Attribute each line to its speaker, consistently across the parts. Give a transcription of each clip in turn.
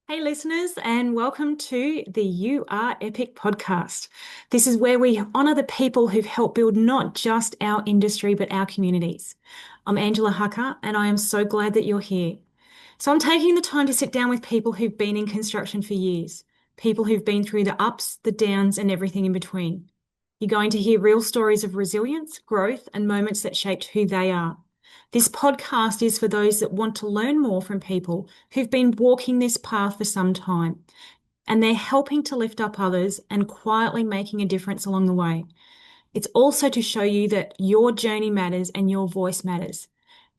Speaker 1: Hey, listeners, and welcome to the You Are Epic podcast. This is where we honour the people who've helped build not just our industry, but our communities. I'm Angela Hucker, and I am so glad that you're here. So, I'm taking the time to sit down with people who've been in construction for years, people who've been through the ups, the downs, and everything in between. You're going to hear real stories of resilience, growth, and moments that shaped who they are. This podcast is for those that want to learn more from people who've been walking this path for some time, and they're helping to lift up others and quietly making a difference along the way. It's also to show you that your journey matters and your voice matters.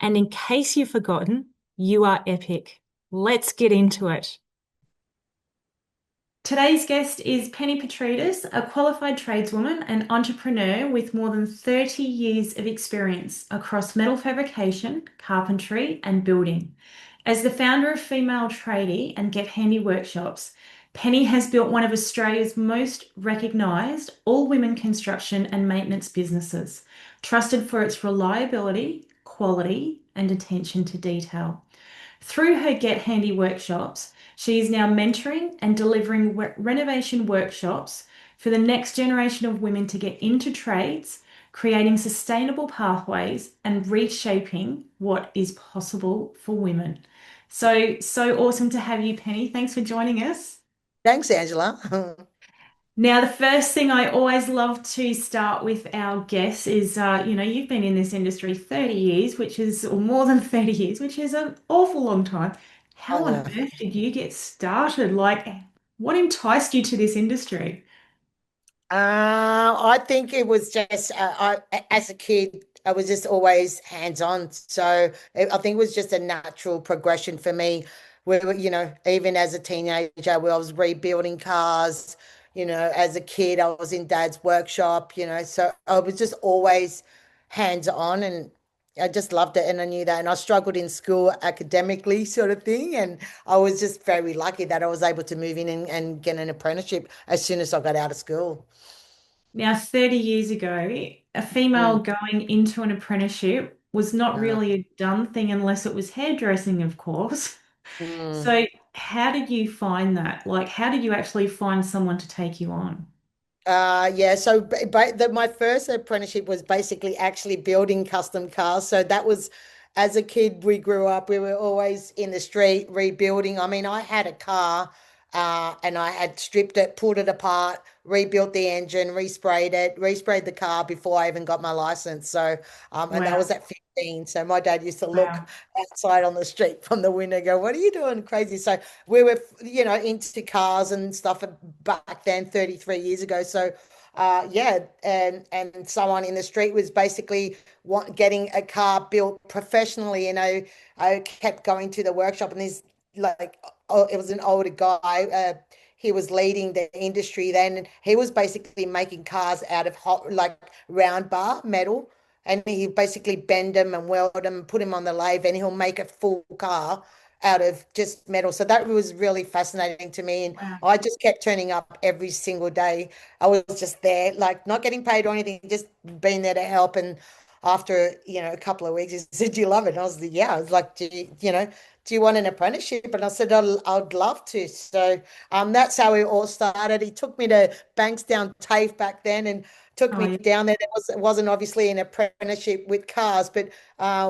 Speaker 1: And in case you've forgotten, you are epic. Let's get into it. Today's guest is Penny Petridis, a qualified tradeswoman and entrepreneur with more than 30 years of experience across metal fabrication, carpentry, and building. As the founder of Female Tradie and Get Handy Workshops, Penny has built one of Australia's most recognised all-women construction and maintenance businesses, trusted for its reliability, quality, and attention to detail. Through her Get Handy workshops, she is now mentoring and delivering renovation workshops for the next generation of women to get into trades, creating sustainable pathways and reshaping what is possible for women. So awesome to have you, Penny. Thanks for joining us.
Speaker 2: Thanks, Angela.
Speaker 1: Now, the first thing I always love to start with our guests is, you've been in this industry 30 years, or more than 30 years, which is an awful long time.
Speaker 2: I
Speaker 1: How on
Speaker 2: know.
Speaker 1: earth did you get started? Like, what enticed you to this industry?
Speaker 2: I think it was just as a kid, I was just always hands-on. So I think it was just a natural progression for me. Where, even as a teenager, where I was rebuilding cars, as a kid, I was in dad's workshop, so I was just always hands-on and I just loved it and I knew that. And I struggled in school academically, sort of thing. And I was just very lucky that I was able to move in and get an apprenticeship as soon as I got out of school.
Speaker 1: Now, 30 years ago, a female
Speaker 2: Mm,
Speaker 1: going into an apprenticeship was not
Speaker 2: no.
Speaker 1: really a done thing unless it was hairdressing, of course.
Speaker 2: Mm.
Speaker 1: So, how did you find that? Like, how did you actually find someone to take you on?
Speaker 2: Yeah, so my first apprenticeship was basically actually building custom cars. So that was, as a kid, we grew up, we were always in the street rebuilding. I mean, I had a car and I had stripped it, pulled it apart, rebuilt the engine, resprayed the car before I even got my license. So, and that
Speaker 1: Wow.
Speaker 2: was at 15. So my dad used to look
Speaker 1: Wow.
Speaker 2: outside on the street from the window, and go, "What are you doing, crazy?" So we were, into cars and stuff back then, 33 years ago. So, yeah, and someone in the street was basically getting a car built professionally. I kept going to the workshop, and this like, oh, it was an older guy. He was leading the industry then. And he was basically making cars out of hot, like round bar metal. And he basically bend them and weld them and put them on the lathe, and he'll make a full car out of just metal. So that was really fascinating to me. And
Speaker 1: Wow.
Speaker 2: I just kept turning up every single day. I was just there, like not getting paid or anything, just being there to help. And after, a couple of weeks, he said, "Do you love it?" And I was like, "Yeah." I was like, "Do you want an apprenticeship?" And I said, I'd love to. So that's how it all started. He took me to Bankstown TAFE back then and took
Speaker 1: Oh,
Speaker 2: me
Speaker 1: yeah.
Speaker 2: down there. It wasn't obviously an apprenticeship with cars, but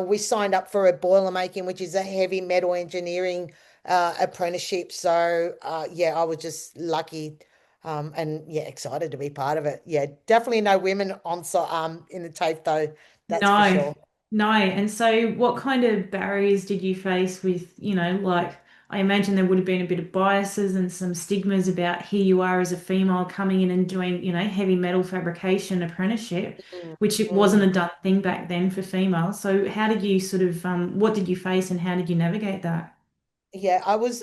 Speaker 2: we signed up for a boiler making, which is a heavy metal engineering apprenticeship. So yeah, I was just lucky and yeah, excited to be part of it. Yeah, definitely no women on in the TAFE though, that's for
Speaker 1: No,
Speaker 2: sure.
Speaker 1: no. And so, what kind of barriers did you face with, like, I imagine there would have been a bit of biases and some stigmas about here you are as a female coming in and doing, heavy metal fabrication apprenticeship,
Speaker 2: Mm,
Speaker 1: which it wasn't
Speaker 2: mm.
Speaker 1: a done thing back then for females. So, how did you sort of, what did you face and how did you navigate that?
Speaker 2: Yeah, I was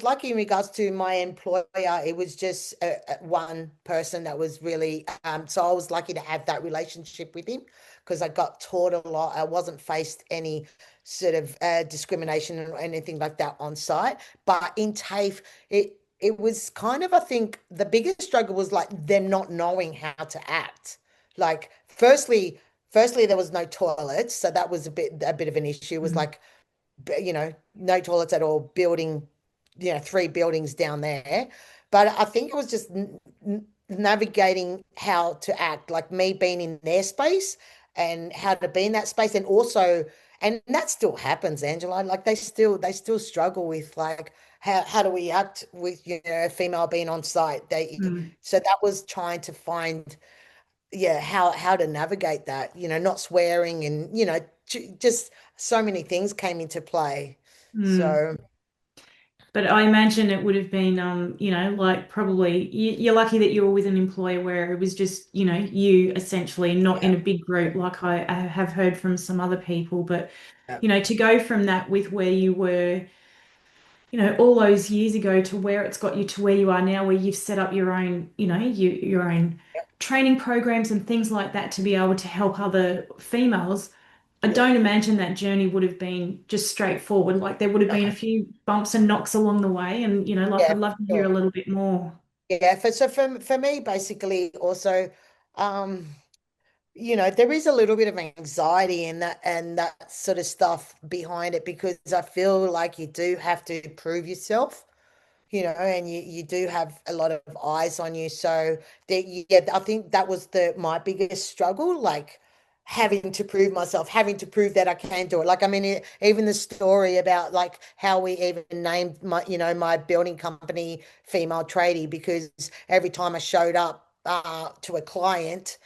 Speaker 2: lucky in regards to my employer. It was just one person that was really so I was lucky to have that relationship with him because I got taught a lot. I wasn't faced any sort of discrimination or anything like that on site. But in TAFE, it was kind of, I think the biggest struggle was like them not knowing how to act. Like firstly there was no toilets, so that was a bit of an issue. It was
Speaker 1: Mm.
Speaker 2: like, no toilets at all, building three buildings down there. But I think it was just navigating how to act, like me being in their space and how to be in that space, and also, and that still happens, Angela. Like they still struggle with like how do we act with a female being on site.
Speaker 1: Mm,
Speaker 2: So that was trying to find, yeah, how to navigate that, not swearing, and just so many things came into play.
Speaker 1: mm.
Speaker 2: So
Speaker 1: But I imagine it would have been, like probably you're lucky that you were with an employer where it was just, you essentially not in
Speaker 2: yeah,
Speaker 1: a big group like I have heard from some other people. But,
Speaker 2: yeah,
Speaker 1: to go from that with where you were, all those years ago to where it's got you to where you are now, where you've set up your own, your own training programs and things like that to be able to help other females. I
Speaker 2: yeah,
Speaker 1: don't imagine that journey would have been just straightforward. Like there would have
Speaker 2: no,
Speaker 1: been a few bumps and knocks along the way. And, like
Speaker 2: yeah,
Speaker 1: I'd love to
Speaker 2: for
Speaker 1: hear a
Speaker 2: sure.
Speaker 1: little bit more.
Speaker 2: Yeah, for me, basically, also, um, there is a little bit of anxiety in that and that sort of stuff behind it, because I feel like you do have to prove yourself, and you do have a lot of eyes on you. So that, yeah, I think that was the my biggest struggle, like having to prove myself, having to prove that I can do it. Like, I mean, even the story about like how we even named my building company Female Tradie, because every time I showed up to a client,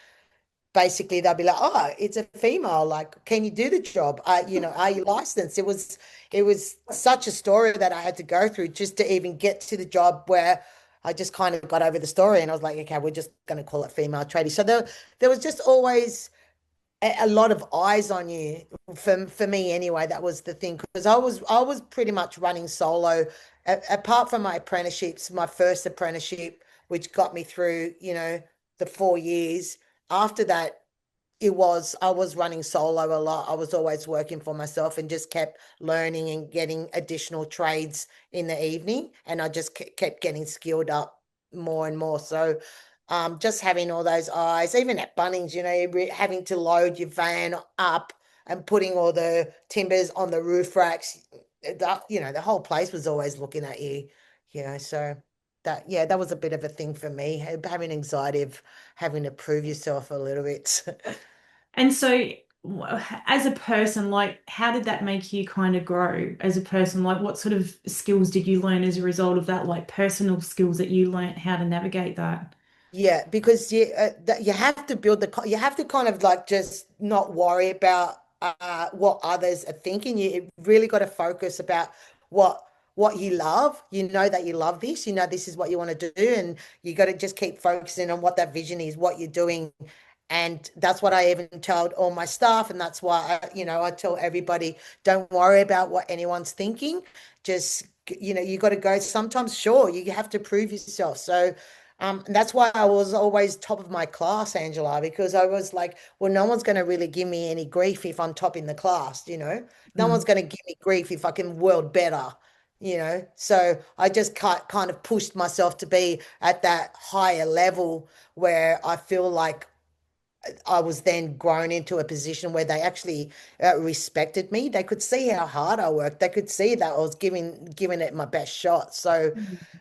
Speaker 2: basically they'll be like, oh, it's a female, like, can you do the job, are you licensed? It was such a story that I had to go through just to even get to the job, where I just kind of got over the story and I was like, okay, we're just going to call it Female Tradie. So there was just always a lot of eyes on you, for me anyway. That was the thing, because I was pretty much running solo, apart from my apprenticeships, my first apprenticeship, which got me through the 4 years. After that, I was running solo a lot. I was always working for myself and just kept learning and getting additional trades in the evening. And I just kept getting skilled up more and more. So just having all those eyes, even at Bunnings, you're having to load your van up and putting all the timbers on the roof racks. The whole place was always looking at you, so yeah, that was a bit of a thing for me, having anxiety of having to prove yourself a little bit.
Speaker 1: And so, as a person, like, how did that make you kind of grow as a person? Like, what sort of skills did you learn as a result of that? Like, personal skills that you learned how to navigate that?
Speaker 2: Yeah, because you have to you have to kind of like just not worry about what others are thinking. You really got to focus about what what you love. You know that you love this. You know this is what you want to do, and you got to just keep focusing on what that vision is, what you're doing. And that's what I even told all my staff, and that's why I tell everybody, don't worry about what anyone's thinking. Just you got to go. Sometimes, sure, you have to prove yourself. So and that's why I was always top of my class, Angela, because I was like, well, no one's going to really give me any grief if I'm top in the class. No one's
Speaker 1: Mm,
Speaker 2: going to give me grief if I can world better. So I just kind of pushed myself to be at that higher level, where I feel like I was then grown into a position where they actually respected me. They could see how hard I worked. They could see that I was giving it my best shot. So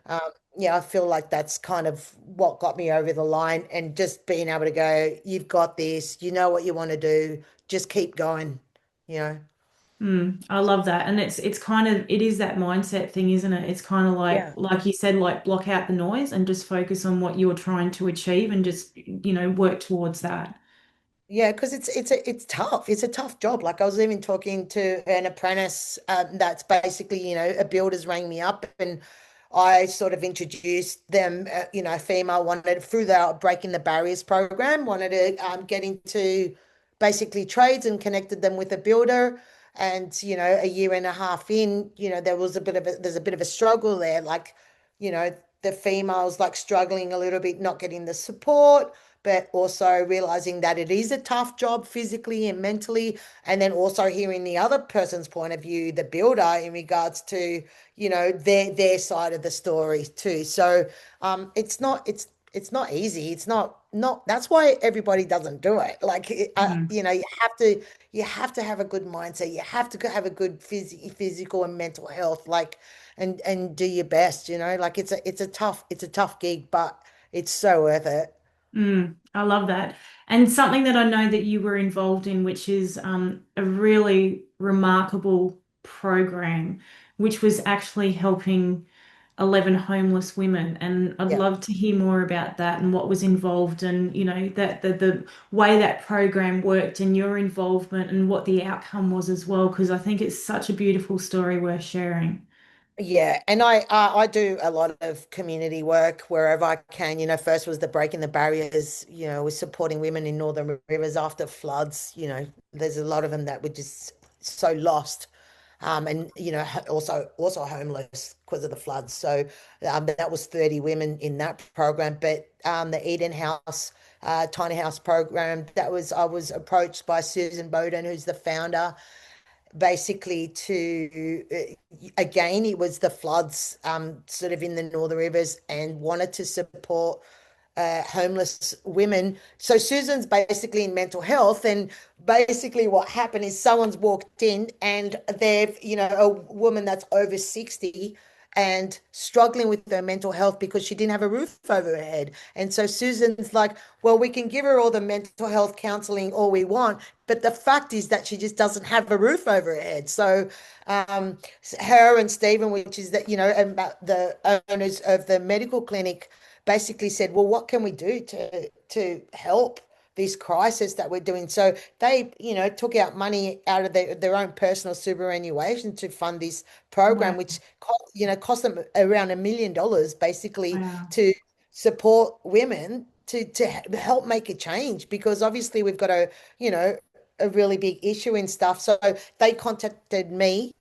Speaker 2: um, yeah, I feel like that's kind of what got me over the line, and just being able to go, you've got this, you know what you want to do, just keep going, you know.
Speaker 1: I love that. And it's kind of it is that mindset thing, isn't it? It's kind of
Speaker 2: Yeah.
Speaker 1: like you said, like block out the noise and just focus on what you're trying to achieve and just, work towards that.
Speaker 2: Yeah, because it's tough. It's a tough job. Like, I was even talking to an apprentice that's basically, a builder's rang me up, and I sort of introduced them, a female wanted, through the Breaking the Barriers program, wanted to get into basically trades, and connected them with a builder. And, a year and a half in, there's a bit of a struggle there. Like, the females like struggling a little bit, not getting the support, but also realizing that it is a tough job physically and mentally. And then also hearing the other person's point of view, the builder, in regards to, their side of the story too. So it's not easy. It's not not that's why everybody doesn't do it. Like
Speaker 1: Mm.
Speaker 2: you know, you have to have a good mindset. You have to have a good physical and mental health, like and do your best, you know. Like it's a tough gig, but it's so worth it.
Speaker 1: I love that. And something that I know that you were involved in, which is a really remarkable program, which was actually helping 11 homeless women. And I'd
Speaker 2: Yeah.
Speaker 1: love to hear more about that and what was involved and, that the way that program worked and your involvement and what the outcome was as well, because I think it's such a beautiful story worth sharing.
Speaker 2: Yeah, and I do a lot of community work wherever I can. You know, first was the breaking the barriers, you know, with supporting women in northern rivers after floods. You know, there's a lot of them that were just so lost. And you know, also homeless because of the floods. So that was 30 women in that program. But the Eden House, tiny house program, that was I was approached by Susan Bowden, who's the founder, basically to again it was the floods sort of in the northern rivers and wanted to support homeless women. So Susan's basically in mental health, and basically what happened is someone's walked in and they've, you know, a woman that's over 60 and struggling with her mental health because she didn't have a roof over her head. And so Susan's like, well, we can give her all the mental health counseling all we want, but the fact is that she just doesn't have a roof over her head. So um, her and Stephen, which is that, you know, the owners of the medical clinic, basically said, well, what can we do to help this crisis that we're doing? So they, you know, took out money out of their own personal superannuation to fund this program,
Speaker 1: Wow.
Speaker 2: which you know cost them around $1 million basically
Speaker 1: Wow.
Speaker 2: to support women to help make a change, because obviously we've got a, you know, a really big issue and stuff. So they contacted me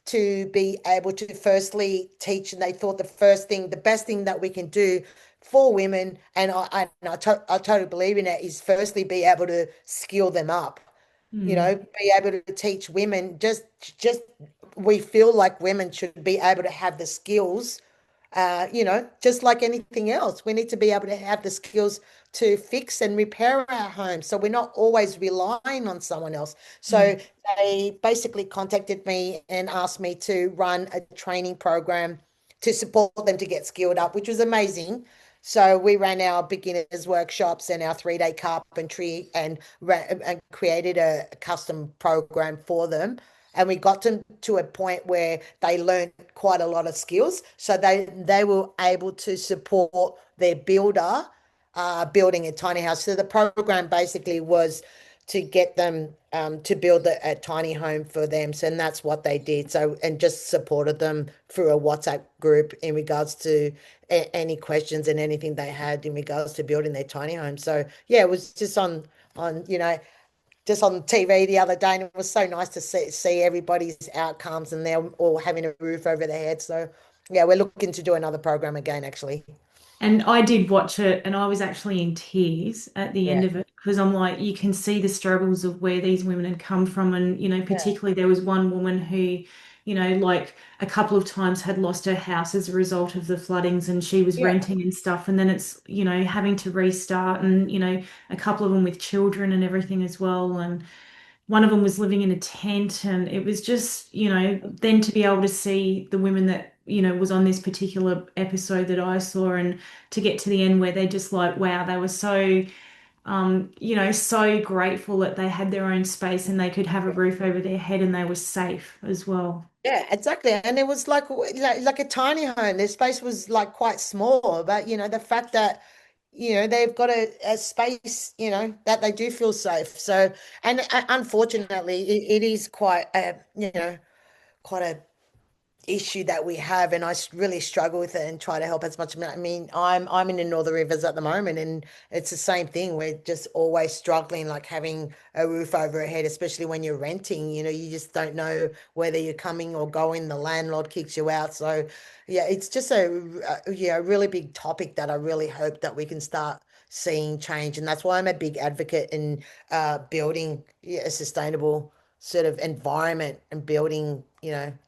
Speaker 2: to be able to firstly teach, and they thought the first thing, the best thing that we can do for women, and I totally believe in it, is firstly be able to skill them up, you
Speaker 1: Mm,
Speaker 2: know, be able to teach women just we feel like women should be able to have the skills, you know, just like anything else. We need to be able to have the skills to fix and repair our homes. So we're not always relying on someone else. So
Speaker 1: mm,
Speaker 2: they basically contacted me and asked me to run a training program to support them to get skilled up, which was amazing. So we ran our beginners workshops and our 3-day carpentry and created a custom program for them. And we got them to a point where they learned quite a lot of skills. So they were able to support their builder building a tiny house. So the program basically was to get them to build a tiny home for them. So, and that's what they did. So, and just supported them through a WhatsApp group in regards to any questions and anything they had in regards to building their tiny home. So, yeah, it was just you know, just on TV the other day, and it was so nice to see everybody's outcomes and they're all having a roof over their head. So, yeah, we're looking to do another program again, actually.
Speaker 1: And I did watch it, and I was actually in tears at the end
Speaker 2: Yeah.
Speaker 1: of it because I'm like, you can see the struggles of where these women had come from. And,
Speaker 2: Yeah.
Speaker 1: particularly there was one woman who, like a couple of times had lost her house as a result of the floodings and she was
Speaker 2: Yeah.
Speaker 1: renting and stuff. And then it's, having to restart and, a couple of them with children and everything as well. And one of them was living in a tent, and it was just, then to be able to see the women that, was on this particular episode that I saw, and to get to the end where they're just like, wow, they were so, so grateful that they had their own space and they could have a roof over their head and they were safe as well.
Speaker 2: Yeah, exactly. And it was like a tiny home. Their space was like quite small, but you know, the fact that, you know, they've got a space, you know, that they do feel safe. So, and unfortunately, it is quite a, you know, quite a issue that we have, and really struggle with it and try to help as much. I mean, I'm in the Northern Rivers at the moment, and it's the same thing. We're just always struggling, like having a roof over our head, especially when you're renting. You know, you just don't know whether you're coming or going. The landlord kicks you out. So, yeah, it's just a really big topic that I really hope that we can start seeing change, and that's why I'm a big advocate in building, yeah, a sustainable sort of environment and building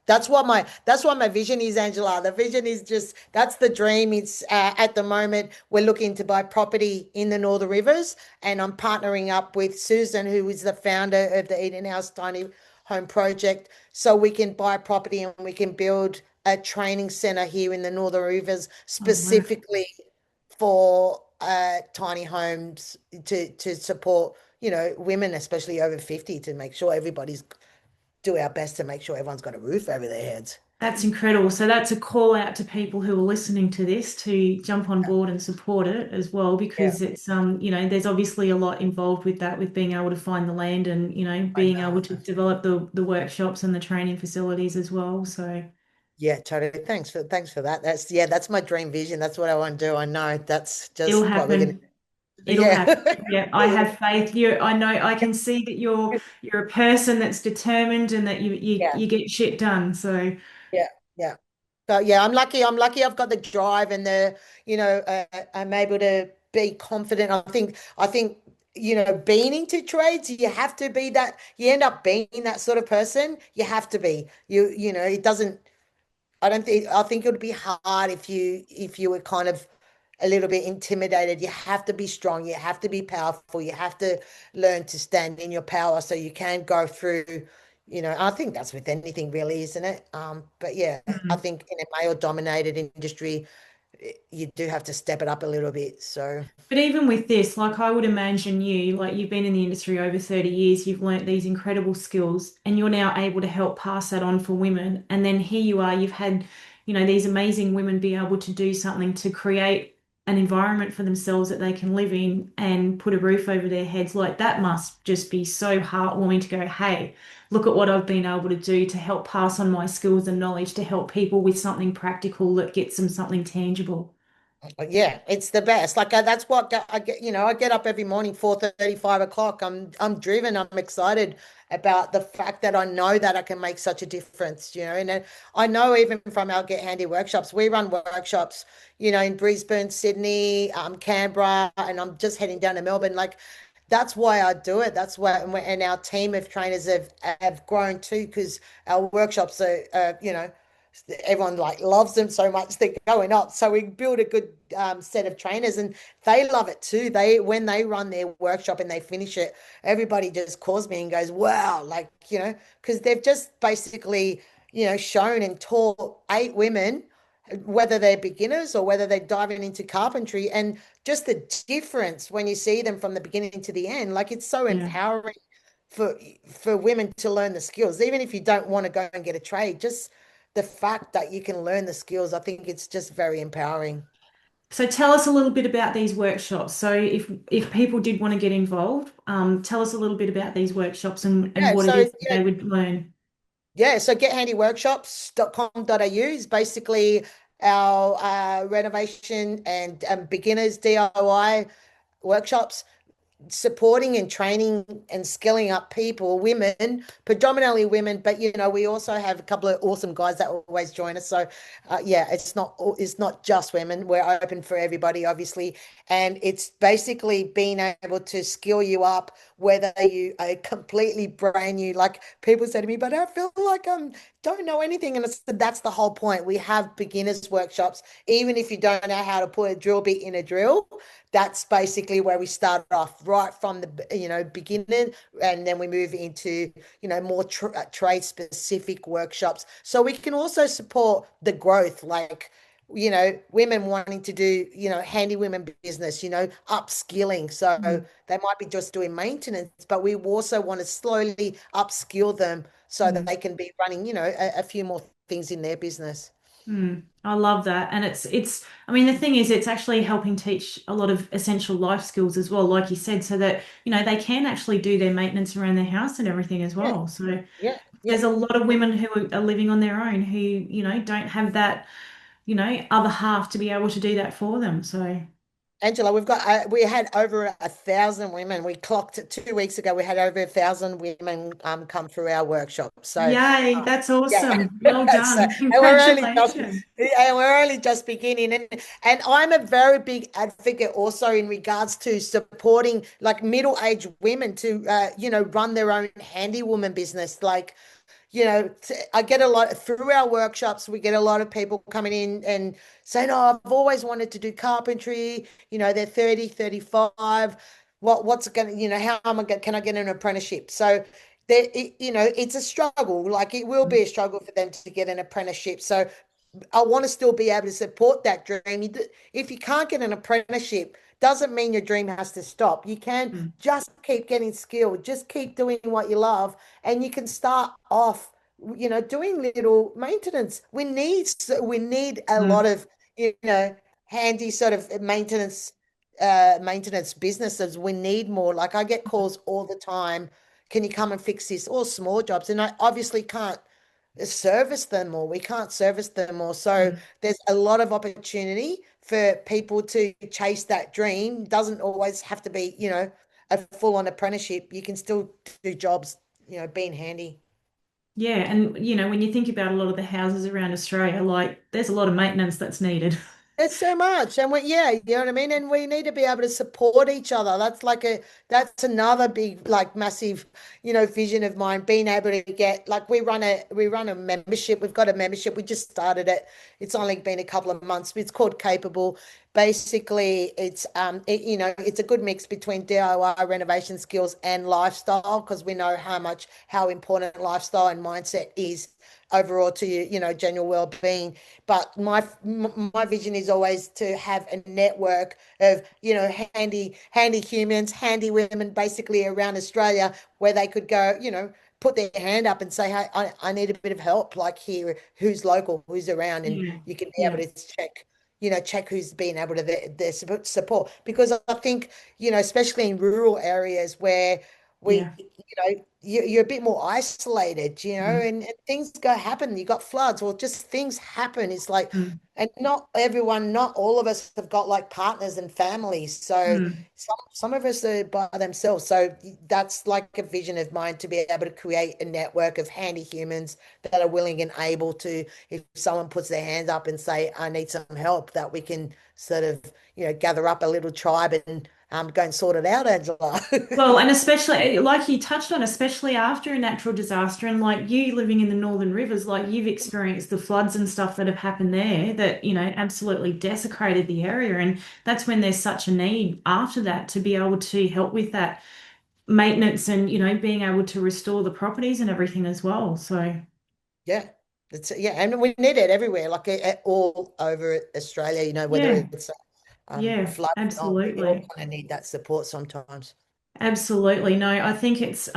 Speaker 2: That's what my vision is, Angela. The vision is just that's the dream. It's at the moment we're looking to buy property in the Northern Rivers, and I'm partnering up with Susan, who is the founder of the Eden House Tiny Home Project, so we can buy property and we can build a training center here in the Northern Rivers
Speaker 1: Oh, wow.
Speaker 2: specifically for tiny homes to support women, especially over 50, to make sure everybody's do our best to make sure everyone's got a roof over their heads.
Speaker 1: That's incredible. So that's a call out to people who are listening to this to jump on board and support it as well,
Speaker 2: Yeah,
Speaker 1: because it's there's obviously a lot involved with that, with being able to find the land and,
Speaker 2: I
Speaker 1: being able to
Speaker 2: know.
Speaker 1: develop the workshops and the training facilities as well. So
Speaker 2: Yeah, totally. Thanks for that. That's my dream vision. That's what I want to do. I know that's
Speaker 1: it'll
Speaker 2: just what we're gonna
Speaker 1: happen.
Speaker 2: do.
Speaker 1: It'll
Speaker 2: Yeah.
Speaker 1: happen. Yeah, I have faith. I know I can see that you're a person that's determined and that
Speaker 2: Yeah.
Speaker 1: you get shit done. So
Speaker 2: Yeah. Yeah. But yeah, I'm lucky. I'm lucky I've got the drive and I'm able to be confident. I think, being into trades, you have to be that, you end up being that sort of person. You have to be. It doesn't, I think it would be hard if you were kind of a little bit intimidated. You have to be strong, you have to be powerful, you have to learn to stand in your power so you can go through, I think that's with anything really, isn't it? But yeah, I
Speaker 1: mm.
Speaker 2: think in a male dominated industry, you do have to step it up a little bit. So
Speaker 1: But even with this, like I would imagine like you've been in the industry over 30 years, you've learnt these incredible skills, and you're now able to help pass that on for women. And then here you are, you've had, these amazing women be able to do something to create an environment for themselves that they can live in and put a roof over their heads. Like that must just be so heartwarming to go, hey, look at what I've been able to do to help pass on my skills and knowledge to help people with something practical that gets them something tangible.
Speaker 2: yeah, it's the best. Like that's what I get. I get up every morning, 4:30, 5 o'clock. I'm driven. I'm excited about the fact that I know that I can make such a difference. And then I know even from our Get Handy workshops, we run workshops. In Brisbane, Sydney, Canberra, and I'm just heading down to Melbourne. Like that's why I do it. That's why, and our team of trainers have grown too, because our workshops are. Everyone like loves them so much they're going up, so we build a good set of trainers, and they love it too. When they run their workshop and they finish it, everybody just calls me and goes, wow, like, because they've just basically, shown and taught 8 women, whether they're beginners or whether they're diving into carpentry, and just the difference when you see them from the beginning to the end, like it's so
Speaker 1: Yeah.
Speaker 2: empowering for for women to learn the skills, even if you don't want to go and get a trade. Just the fact that you can learn the skills, I think it's just very empowering.
Speaker 1: So tell us a little bit about these workshops. So if people did want to get involved, tell us a little bit about these workshops and
Speaker 2: Yeah,
Speaker 1: what it
Speaker 2: so
Speaker 1: is that they would learn.
Speaker 2: so gethandyworkshops.com.au is basically our renovation and beginners DIY workshops, supporting and training and skilling up people, women, predominantly women, but we also have a couple of awesome guys that always join us. So yeah, it's not just women. We're open for everybody, obviously, and it's basically being able to skill you up, whether you are completely brand new. Like people say to me, but I feel like don't know anything, and that's the whole point. We have beginners workshops, even if you don't know how to put a drill bit in a drill. That's basically where we start off, right from the beginning, and then we move into more trade specific workshops, so we can also support the growth, like women wanting to do handy women business, upskilling. So
Speaker 1: Mm,
Speaker 2: they might be just doing maintenance, but we also want to slowly upskill them so that
Speaker 1: mm,
Speaker 2: they can be running a few more things in their business.
Speaker 1: mm. I love that. And I mean, the thing is, it's actually helping teach a lot of essential life skills as well, like you said, so that, they can actually do their maintenance around their house and everything as
Speaker 2: Yeah,
Speaker 1: well. So
Speaker 2: yeah, yeah.
Speaker 1: there's a lot of women who are living on their own who, don't have that, other half to be able to do that for them. So.
Speaker 2: Angela, we had over 1,000 women. We clocked it 2 weeks ago. We had over 1,000 women come through our workshop. So
Speaker 1: Yay, that's
Speaker 2: yeah,
Speaker 1: awesome. Well
Speaker 2: so,
Speaker 1: done.
Speaker 2: and
Speaker 1: Congratulations.
Speaker 2: we're only just beginning. And I'm a very big advocate also in regards to supporting like middle-aged women to run their own handy woman business. Like I get a lot through our workshops. We get a lot of people coming in and saying, "Oh, I've always wanted to do carpentry." They're 30, 35. What's it going to, how am I going, can I get an apprenticeship? So there, it's a struggle. Like it will be a struggle for them to get an apprenticeship. So I want to still be able to support that dream. If you can't get an apprenticeship, doesn't mean your dream has to stop. You can
Speaker 1: Mm.
Speaker 2: just keep getting skilled, just keep doing what you love, and you can start off, doing little maintenance. We need a lot
Speaker 1: Mm.
Speaker 2: of, handy sort of maintenance businesses. We need more. Like I get calls all the time. Can you come and fix this? All small jobs, and I obviously can't service them all. We can't service them all. So
Speaker 1: Mm.
Speaker 2: there's a lot of opportunity for people to chase that dream. Doesn't always have to be, a full-on apprenticeship. You can still do jobs, being handy.
Speaker 1: Yeah, and when you think about a lot of the houses around Australia, like there's a lot of maintenance that's needed.
Speaker 2: There's so much. And yeah, you know what I mean? And we need to be able to support each other. That's another big, like massive, vision of mine, being able to get, like we run a membership. We've got a membership. We just started it. It's only been a couple of months. It's called Capable. Basically, it's a good mix between DIY renovation skills and lifestyle, because we know how important lifestyle and mindset is overall to general well-being. But my vision is always to have a network of, handy humans, handy women, basically around Australia, where they could go, put their hand up and say, "Hey, I need a bit of help, like here, who's local, who's around," and
Speaker 1: Yeah,
Speaker 2: you can be able
Speaker 1: yeah,
Speaker 2: to check who's been able to their support. Because I think, especially in rural areas where
Speaker 1: yeah.
Speaker 2: you're a bit more isolated,
Speaker 1: Mm.
Speaker 2: and things go happen. You got floods, or just things happen. It's like,
Speaker 1: Mm.
Speaker 2: and not all of us have got like partners and families. So
Speaker 1: Mm.
Speaker 2: some of us are by themselves. So that's like a vision of mine, to be able to create a network of handy humans that are willing and able to, if someone puts their hands up and say, "I need some help," that we can sort of, gather up a little tribe and go and sort it out, Angela.
Speaker 1: Well, and especially like you touched on, especially after a natural disaster, and like you living in the Northern Rivers, like you've experienced the floods and stuff that have happened there that, absolutely desecrated the area. And that's when there's such a need after that to be able to help with that maintenance and, being able to restore the properties and everything as well. So,
Speaker 2: Yeah, and we need it everywhere, like all over Australia. Whether
Speaker 1: yeah,
Speaker 2: it's
Speaker 1: yeah,
Speaker 2: flood or not, we all
Speaker 1: absolutely.
Speaker 2: kind of need that support sometimes.
Speaker 1: Absolutely. No, I think it's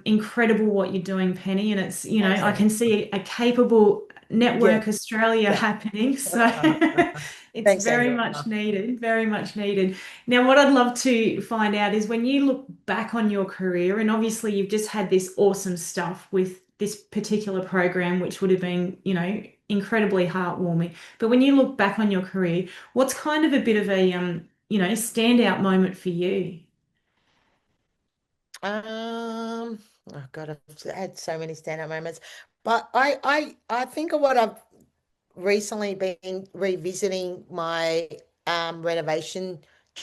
Speaker 1: incredible what you're doing, Penny. And it's,
Speaker 2: Thanks,
Speaker 1: I
Speaker 2: Angela.
Speaker 1: can see a capable
Speaker 2: Yeah,
Speaker 1: Network Australia
Speaker 2: yeah.
Speaker 1: happening. So it's
Speaker 2: Thanks,
Speaker 1: very
Speaker 2: Angela.
Speaker 1: much needed, very much needed. Now, what I'd love to find out is when you look back on your career, and obviously you've just had this awesome stuff with this particular program, which would have been, incredibly heartwarming. But when you look back on your career, what's kind of a bit of a, standout moment for you?
Speaker 2: Oh God, I've had so many stand-up moments, but I think of what I've recently been revisiting my renovation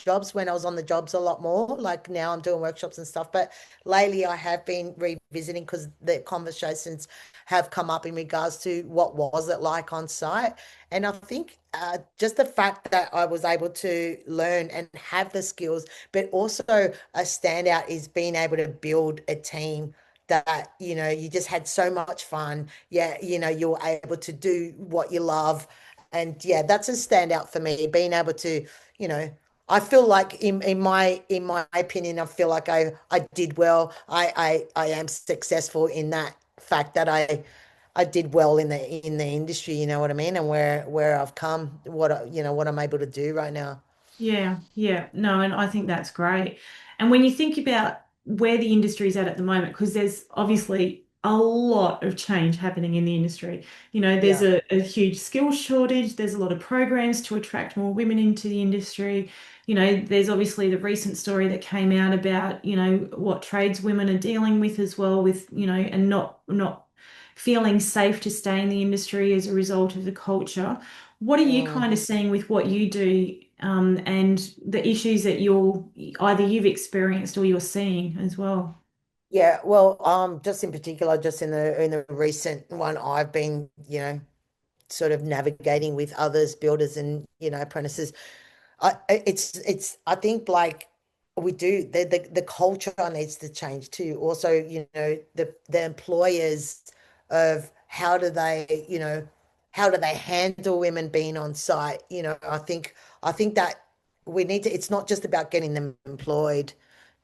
Speaker 2: jobs, when I was on the jobs a lot more. Like now I'm doing workshops and stuff, but lately I have been revisiting, because the conversations have come up in regards to what was it like on site. And I think just the fact that I was able to learn and have the skills, but also a standout is being able to build a team that, you just had so much fun. Yeah, you're able to do what you love. And yeah, that's a standout for me, being able to, you know, I feel like in my opinion, I feel like I did well. I am successful in that fact that I did well in the industry, you know what I mean? And where I've come, what I'm able to do right now.
Speaker 1: Yeah, yeah, no, and I think that's great. And when you think about where the industry's at the moment, because there's obviously a lot of change happening in the industry. There's
Speaker 2: Yeah.
Speaker 1: a huge skills shortage, there's a lot of programs to attract more women into the industry. There's obviously the recent story that came out about, what trades women are dealing with as well with, and not feeling safe to stay in the industry as a result of the culture. What are you kind of
Speaker 2: Mhm.
Speaker 1: seeing with what you do, and the issues that either you've experienced or you're seeing as well?
Speaker 2: Yeah, well, just in particular, just in the recent one, I've been, sort of navigating with others, builders and, apprentices. I think like we do the culture needs to change too. Also, the employers of how do they handle women being on site? I think that we need to, it's not just about getting them employed.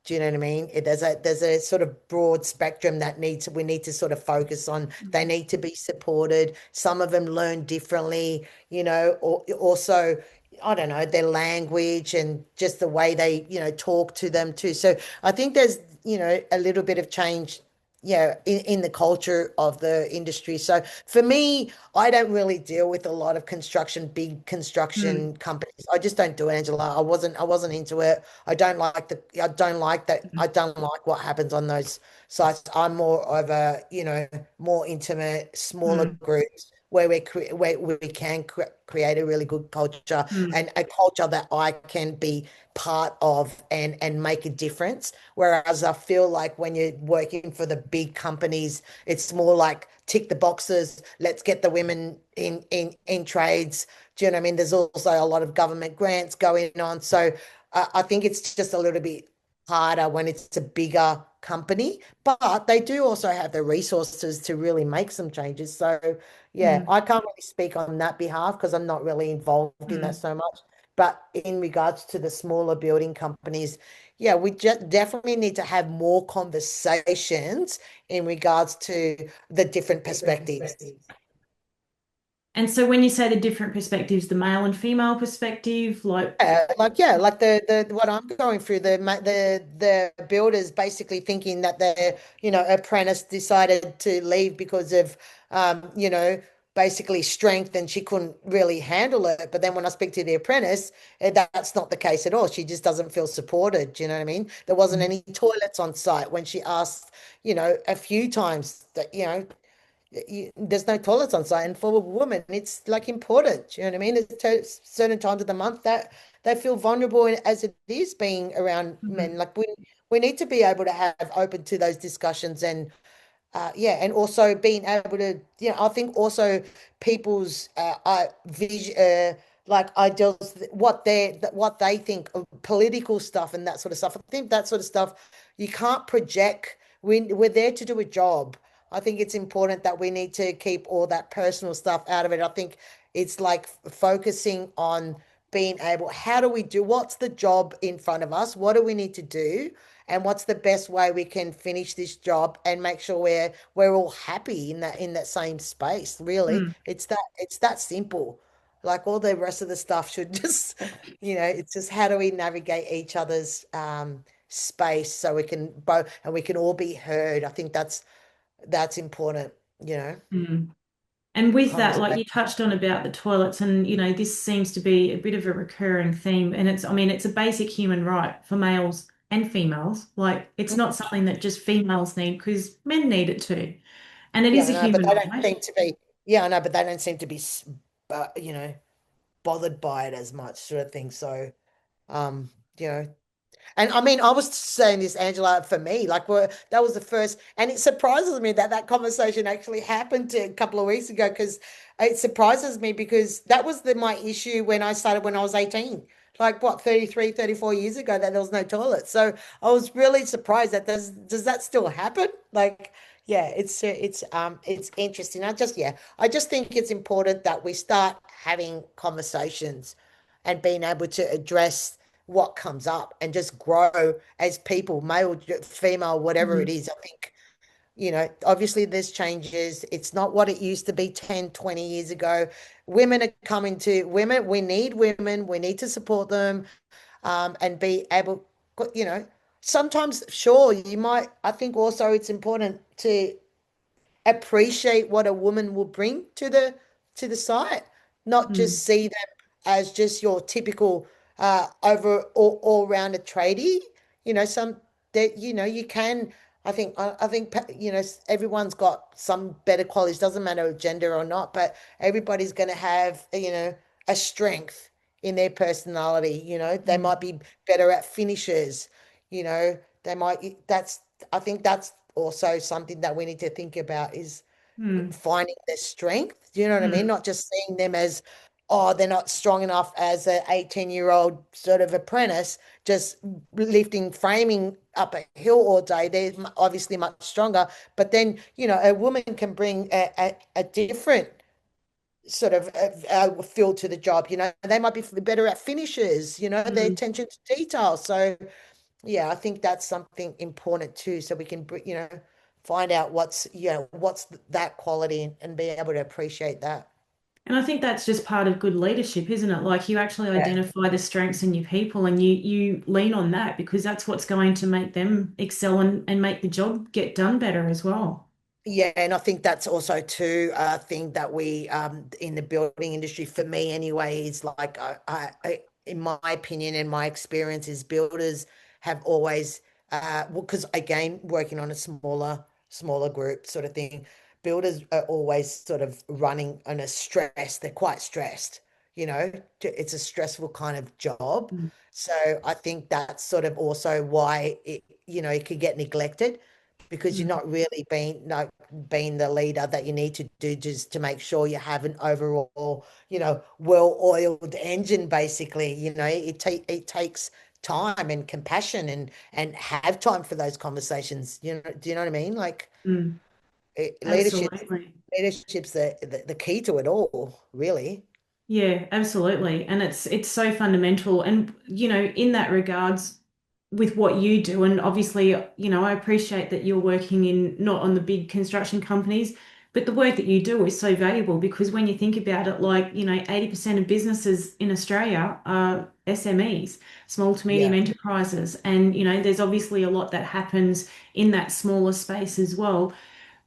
Speaker 2: Do you know what I mean? There's a sort of broad spectrum that we need to sort of focus on. They
Speaker 1: Mm.
Speaker 2: need to be supported. Some of them learn differently, or also, I don't know, their language and just the way they, talk to them too. So I think there's, a little bit of change, yeah, in the culture of the industry. So for me, I don't really deal with a lot of big
Speaker 1: Mm.
Speaker 2: construction companies. I just don't do it, Angela. I wasn't into it. I don't like that. I don't like what happens on those sites. I'm more of a, more intimate, smaller
Speaker 1: Mm.
Speaker 2: groups where we can create a really good culture
Speaker 1: Mm.
Speaker 2: and a culture that I can be part of and make a difference. Whereas I feel like when you're working for the big companies, it's more like tick the boxes, let's get the women in trades. Do you know what I mean? There's also a lot of government grants going on. So I think it's just a little bit harder when it's a bigger company, but they do also have the resources to really make some changes. So yeah,
Speaker 1: Mm.
Speaker 2: I can't really speak on that behalf because I'm not really involved in that
Speaker 1: Mm.
Speaker 2: so much. But in regards to the smaller building companies, yeah, we just definitely need to have more conversations in regards to the different perspectives.
Speaker 1: And so when you say the different perspectives, the male and female perspective, like,
Speaker 2: Like the what I'm going through, the builders basically thinking that their, apprentice decided to leave because of basically strength and she couldn't really handle it. But then when I speak to the apprentice, that's not the case at all. She just doesn't feel supported. Do you know what I mean? There wasn't
Speaker 1: mm,
Speaker 2: any toilets on site when she asked, a few times that, there's no toilets on site, and for a woman it's like important, you know what I mean? It's certain times of the month that they feel vulnerable as it is being around men.
Speaker 1: mhm,
Speaker 2: Like we need to be able to have open to those discussions and yeah, and also being able to, I think also people's vision, like ideals, what they think of political stuff and that sort of stuff. I think that sort of stuff you can't project. We're there to do a job. I think it's important that we need to keep all that personal stuff out of it. I think it's like focusing on being able, how do we do, what's the job in front of us? What do we need to do? And what's the best way we can finish this job and make sure we're all happy in that same space. Really,
Speaker 1: mm,
Speaker 2: it's that simple. Like all the rest of the stuff should just, it's just how do we navigate each other's space so we can both and we can all be heard. I think that's important,
Speaker 1: mm. And with that, like
Speaker 2: conversation.
Speaker 1: you touched on about the toilets, and this seems to be a bit of a recurring theme. And I mean, it's a basic human right for males and females. Like, it's not something that just females need because men need it too. And it
Speaker 2: Yeah,
Speaker 1: is
Speaker 2: I
Speaker 1: a
Speaker 2: know, but
Speaker 1: human
Speaker 2: they don't
Speaker 1: right.
Speaker 2: seem to be. Yeah, I know, but they don't seem to be, bothered by it as much, sort of thing. So, um, you know, and I mean, I was saying this, Angela, for me, like that was the first, and it surprises me that that conversation actually happened a couple of weeks ago because it surprises me because that was my issue when I started when I was 18, like what, 33, 34 years ago, that there was no toilet. So I was really surprised that does that still happen? Like, yeah, it's interesting. I just think it's important that we start having conversations and being able to address what comes up and just grow as people, male, female, whatever it
Speaker 1: Mhm.
Speaker 2: is. I think, obviously there's changes. It's not what it used to be 10, 20 years ago. Women are coming to women. We need women. We need to support them and be able, sometimes, sure, I think also it's important to appreciate what a woman will bring to the site, not
Speaker 1: Mm.
Speaker 2: just see them as just your typical over all rounder tradie. Some that you can. I think everyone's got some better qualities. Doesn't matter gender or not, but everybody's going to have a strength in their personality. They
Speaker 1: Mm.
Speaker 2: might be better at finishes. They might. That's I think that's also something that we need to think about is
Speaker 1: Mm,
Speaker 2: finding their strength. Do you know what I mean?
Speaker 1: mm,
Speaker 2: Not just seeing them as, oh, they're not strong enough as an 18-year-old sort of apprentice, just lifting framing up a hill all day. They're obviously much stronger. But then, a woman can bring a different sort of feel to the job. They might be better at finishes, their
Speaker 1: mm.
Speaker 2: attention to detail. So, yeah, I think that's something important too. So we can, find out what's that quality and be able to appreciate that.
Speaker 1: And I think that's just part of good leadership, isn't it? Like you actually
Speaker 2: Yeah.
Speaker 1: identify the strengths in your people and you lean on that because that's what's going to make them excel and make the job get done better as well.
Speaker 2: Yeah, and I think that's also too a thing that we in the building industry for me anyway is like in my opinion and my experience is builders have always well, because again working on a smaller group sort of thing, builders are always sort of running on a stress. They're quite stressed, it's a stressful kind of job.
Speaker 1: Mm,
Speaker 2: So I think that's sort of also why it could get neglected because you're
Speaker 1: mm,
Speaker 2: not really being the leader that you need to do just to make sure you have an overall, well-oiled engine, basically. It takes time and compassion and have time for those conversations. Do you know what I mean? Like
Speaker 1: mm.
Speaker 2: leadership,
Speaker 1: Absolutely.
Speaker 2: leadership's the key to it all, really.
Speaker 1: Yeah, absolutely. And it's so fundamental. And, in that regards, with what you do, and obviously, I appreciate that you're working in not on the big construction companies, but the work that you do is so valuable because when you think about it, like, 80% of businesses in Australia are SMEs, small to medium
Speaker 2: Yeah.
Speaker 1: enterprises. And, there's obviously a lot that happens in that smaller space as well.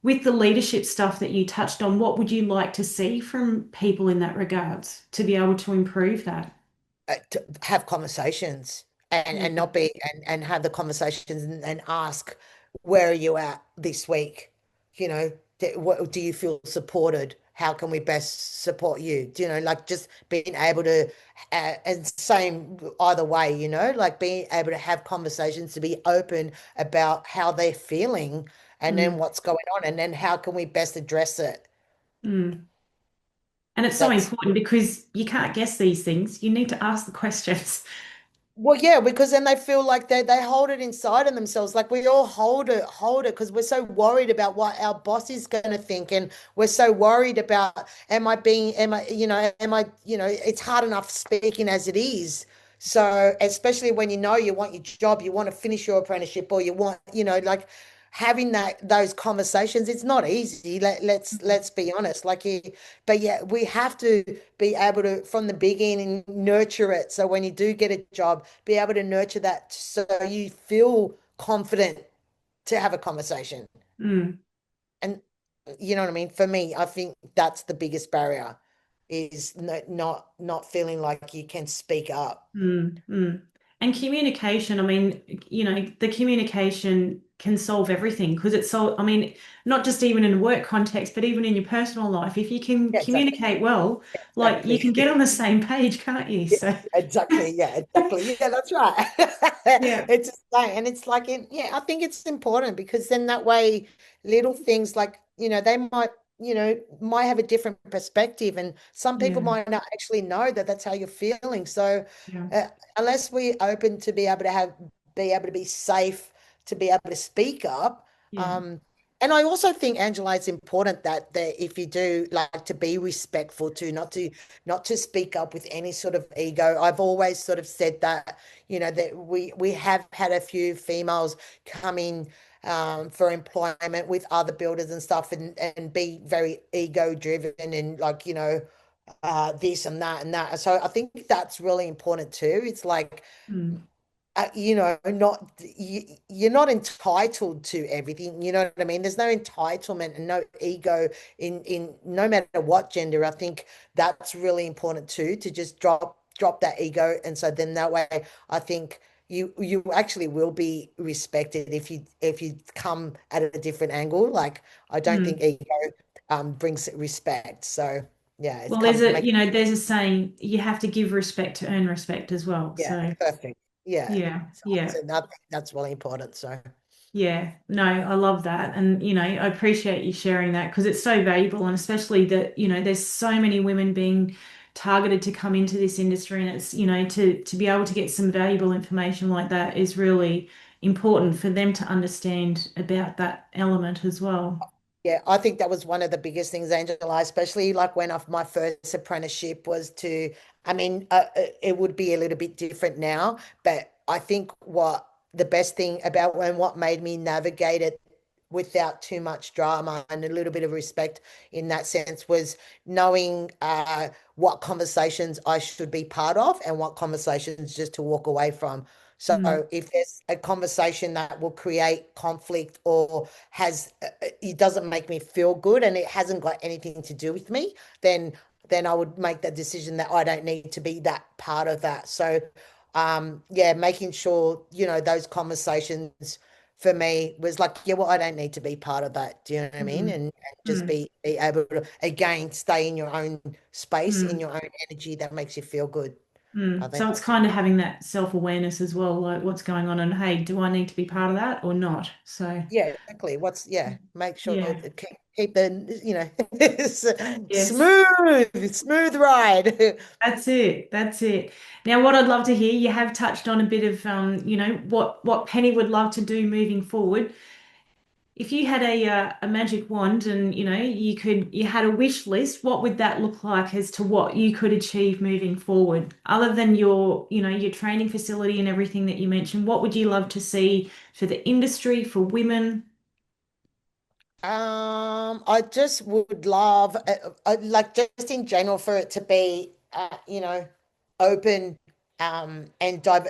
Speaker 1: With the leadership stuff that you touched on, what would you like to see from people in that regards to be able to improve that?
Speaker 2: To have conversations and
Speaker 1: Yeah.
Speaker 2: not be and have the conversations and ask where are you at this week, what do you feel supported, how can we best support you, like just being able to and same either way, like being able to have conversations to be open about how they're feeling and then
Speaker 1: Mm,
Speaker 2: what's going on and then how can we best address it.
Speaker 1: mm. And it's so
Speaker 2: That's
Speaker 1: important because you can't guess these things. You need to ask the questions.
Speaker 2: Well, yeah, because then they feel like they hold it inside of themselves. Like we all hold it because we're so worried about what our boss is going to think, and we're so worried about it's hard enough speaking as it is. So especially when you want your job, you want to finish your apprenticeship, or you want, like having those conversations, it's not easy. Let's be honest. But yeah, we have to be able to from the beginning nurture it. So when you do get a job, be able to nurture that so you feel confident to have a conversation.
Speaker 1: Mm,
Speaker 2: And you know what I mean? For me, I think that's the biggest barrier is not feeling like you can speak up.
Speaker 1: mm, mm. And communication, I mean, the communication can solve everything because it's so, I mean, not just even in a work context, but even in your personal life. If you can
Speaker 2: Yeah, exactly.
Speaker 1: communicate well, like you can
Speaker 2: Exactly.
Speaker 1: get on the same page, can't you?
Speaker 2: Yeah,
Speaker 1: So,
Speaker 2: exactly. Yeah, exactly. Yeah, that's right.
Speaker 1: yeah,
Speaker 2: It's just like, and it's like, yeah, I think it's important because then that way, little things like, they might have a different perspective, and some people
Speaker 1: yeah,
Speaker 2: might not actually know that that's how you're feeling. So,
Speaker 1: yeah,
Speaker 2: uh, unless we're open to be able to be safe, to be able to speak up,
Speaker 1: yeah.
Speaker 2: um, and I also think, Angela, it's important that if you do like to be respectful to, not to speak up with any sort of ego. I've always sort of said that, that we have had a few females come in for employment with other builders and stuff and be very ego driven and like, this and that and that. So I think that's really important too. It's like
Speaker 1: Mm,
Speaker 2: you're not entitled to everything. You know what I mean? There's no entitlement and no ego in no matter what gender. I think that's really important too, to just drop that ego. And so then that way, I think you actually will be respected if you come at a different angle. Like I don't think
Speaker 1: mm.
Speaker 2: ego brings respect. So yeah, it's
Speaker 1: Well,
Speaker 2: come make
Speaker 1: there's a saying, you have to give respect to earn respect as well.
Speaker 2: yeah,
Speaker 1: So,
Speaker 2: perfect. Yeah.
Speaker 1: yeah,
Speaker 2: So,
Speaker 1: yeah.
Speaker 2: so I think that's really important. So.
Speaker 1: Yeah, no, I love that. And, I appreciate you sharing that because it's so valuable. And especially that, there's so many women being targeted to come into this industry. And it's, to be able to get some valuable information like that is really important for them to understand about that element as well.
Speaker 2: Yeah, I think that was one of the biggest things, Angela, especially like when of my first apprenticeship was to, I mean, it would be a little bit different now, but I think what the best thing about when what made me navigate it without too much drama and a little bit of respect in that sense was knowing what conversations I should be part of and what conversations just to walk away from. So
Speaker 1: Mm,
Speaker 2: if there's a conversation that will create conflict or has it doesn't make me feel good and it hasn't got anything to do with me, then I would make that decision that I don't need to be that part of that. So yeah, making sure, those conversations for me was like, yeah, well, I don't need to be part of that. Do you know what I mean?
Speaker 1: mm,
Speaker 2: And just
Speaker 1: mm,
Speaker 2: be able to again stay in your own space, in
Speaker 1: mm,
Speaker 2: your own energy that makes you feel good. I
Speaker 1: mm.
Speaker 2: think
Speaker 1: So it's kind of having that self-awareness as well, like what's going on and hey, do I need to be part of that or not? So,
Speaker 2: yeah, exactly. Yeah, make sure
Speaker 1: yeah,
Speaker 2: keep the,
Speaker 1: yes.
Speaker 2: smooth ride.
Speaker 1: That's it. That's it. Now, what I'd love to hear, you have touched on a bit of, what Penny would love to do moving forward. If you had a magic wand and you had a wish list, what would that look like as to what you could achieve moving forward? Other than your training facility and everything that you mentioned, what would you love to see for the industry, for women?
Speaker 2: I just would love, like just in general, for it to be, open, and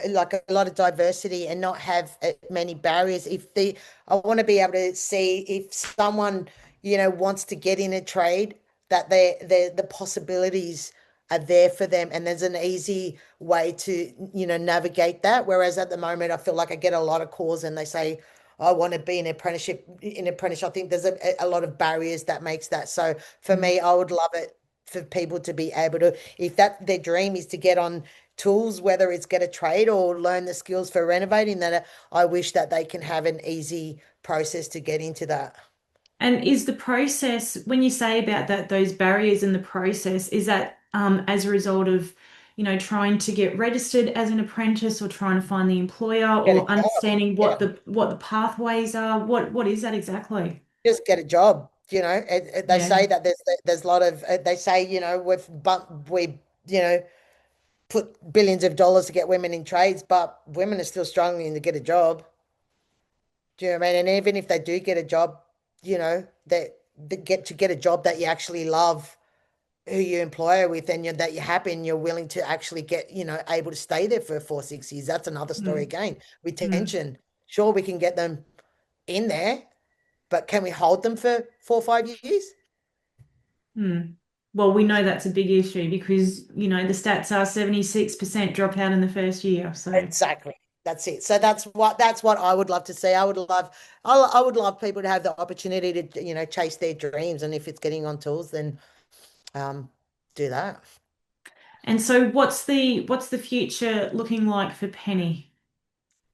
Speaker 2: like a lot of diversity and not have many barriers. I want to be able to see if someone, wants to get in a trade, that the possibilities are there for them, and there's an easy way to, navigate that. Whereas at the moment, I feel like I get a lot of calls and they say, I want to be an apprentice. I think there's a lot of barriers that makes that. So for
Speaker 1: Mm.
Speaker 2: me, I would love it for people to be able to, if that their dream is to get on tools, whether it's get a trade or learn the skills for renovating, that I wish that they can have an easy process to get into that.
Speaker 1: And is the process, when you say about that, those barriers in the process, is that as a result of, trying to get registered as an apprentice or trying to find the employer
Speaker 2: Get a
Speaker 1: or
Speaker 2: job.
Speaker 1: understanding
Speaker 2: Yeah,
Speaker 1: what the pathways are? What is that exactly?
Speaker 2: just get a job. They
Speaker 1: Yeah.
Speaker 2: say that there's a lot of they say, we put billions of dollars to get women in trades, but women are still struggling to get a job. Do you know what I mean? And even if they do get a job, they get a job that you actually love, who you employer with, and that you're happy and you're willing to actually get, able to stay there for 4, 6 years. That's another story
Speaker 1: Mm,
Speaker 2: again.
Speaker 1: mm,
Speaker 2: Retention. Sure, we can get them in there, but can we hold them for 4 or 5 years?
Speaker 1: mm. Well, we know that's a big issue because, the stats are 76% dropout in the first year. So,
Speaker 2: Exactly. That's it. So that's what I would love to see. I would love people to have the opportunity to, chase their dreams. And if it's getting on tools, then um do that.
Speaker 1: and so what's the future looking like for Penny?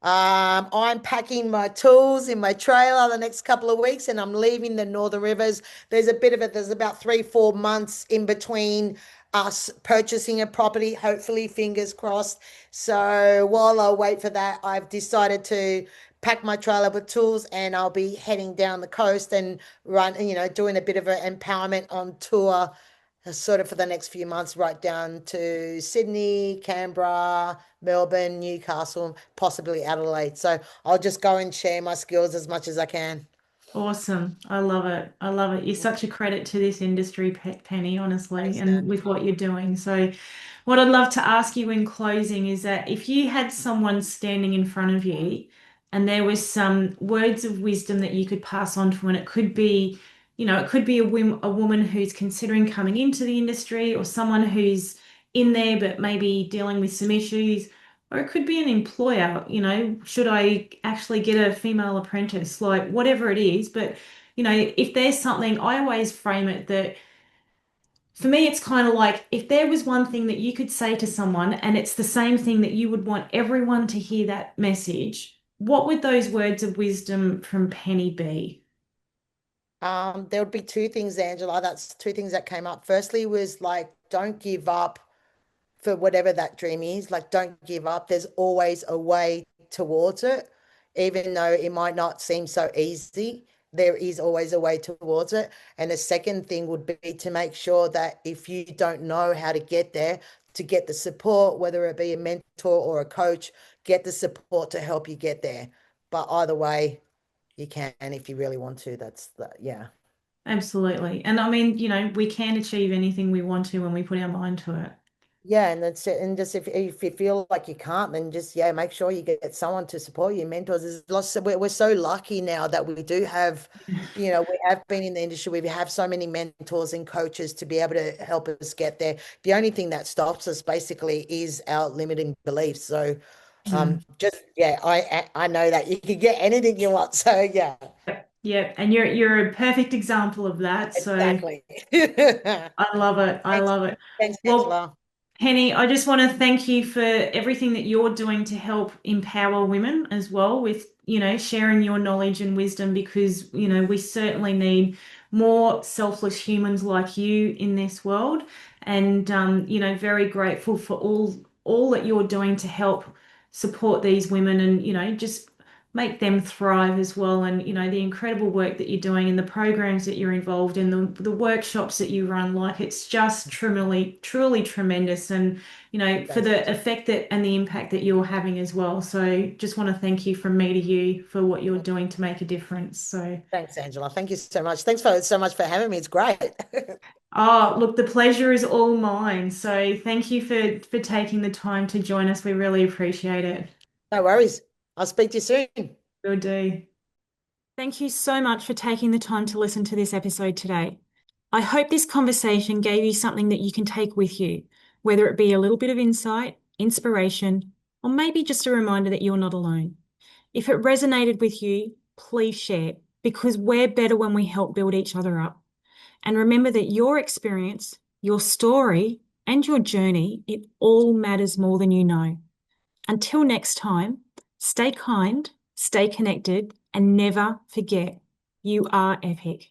Speaker 2: I'm packing my tools in my trailer the next couple of weeks and I'm leaving the Northern Rivers. There's about 3, 4 months in between us purchasing a property, hopefully, fingers crossed. So while I wait for that, I've decided to pack my trailer with tools and I'll be heading down the coast and doing a bit of an empowerment on tour, sort of for the next few months, right down to Sydney, Canberra, Melbourne, Newcastle, possibly Adelaide. So I'll just go and share my skills as much as I can.
Speaker 1: Awesome. I love it. I love it. You're such a credit to this industry, Penny, honestly,
Speaker 2: Thanks,
Speaker 1: and with
Speaker 2: Angela.
Speaker 1: what you're doing. So, what I'd love to ask you in closing is that if you had someone standing in front of you and there was some words of wisdom that you could pass on to, and it could be a woman who's considering coming into the industry or someone who's in there but maybe dealing with some issues. Or it could be an employer, should I actually get a female apprentice? Like whatever it is. But, if there's something, I always frame it that for me, it's kind of like if there was one thing that you could say to someone and it's the same thing that you would want everyone to hear that message, what would those words of wisdom from Penny be?
Speaker 2: There would be two things, Angela. That's two things that came up. Firstly, was like, don't give up for whatever that dream is. Like, don't give up. There's always a way towards it, even though it might not seem so easy. There is always a way towards it. And the second thing would be to make sure that if you don't know how to get there, to get the support, whether it be a mentor or a coach, get the support to help you get there. But either way, you can if you really want to. That's the, yeah.
Speaker 1: Absolutely. And I mean, we can achieve anything we want to when we put our mind to it.
Speaker 2: Yeah, and that's it. And just if you feel like you can't, then just yeah, make sure you get someone to support you. Mentors is lots. We're so lucky now that we do have, we have been in the industry. We have so many mentors and coaches to be able to help us get there. The only thing that stops us basically is our limiting beliefs. So,
Speaker 1: Mm.
Speaker 2: just yeah, I know that you can get anything you want. So yeah,
Speaker 1: Yep. Yep. And you're a perfect example of that. So
Speaker 2: exactly.
Speaker 1: I love it. I
Speaker 2: Thanks,
Speaker 1: love it.
Speaker 2: thanks,
Speaker 1: Well,
Speaker 2: Angela.
Speaker 1: Penny, I just want to thank you for everything that you're doing to help empower women as well with, sharing your knowledge and wisdom because, we certainly need more selfless humans like you in this world. And, very grateful for all that you're doing to help support these women and, just make them thrive as well. And, the incredible work that you're doing and the programs that you're involved in, the workshops that you run, like it's just truly, truly tremendous. And, for
Speaker 2: Thanks,
Speaker 1: the
Speaker 2: Angela.
Speaker 1: effect that and the impact that you're having as well. So just want to thank you from me to you for what you're doing to make a difference. So,
Speaker 2: Thanks, Angela. Thank you so much. Thanks for so much for having me. It's great.
Speaker 1: oh, look, the pleasure is all mine. So thank you for taking the time to join us. We really appreciate it.
Speaker 2: No worries. I'll speak to you soon.
Speaker 1: Will do. Thank you so much for taking the time to listen to this episode today. I hope this conversation gave you something that you can take with you, whether it be a little bit of insight, inspiration, or maybe just a reminder that you're not alone. If it resonated with you, please share because we're better when we help build each other up. And remember that your experience, your story, and your journey, it all matters more than you know. Until next time, stay kind, stay connected, and never forget you are epic.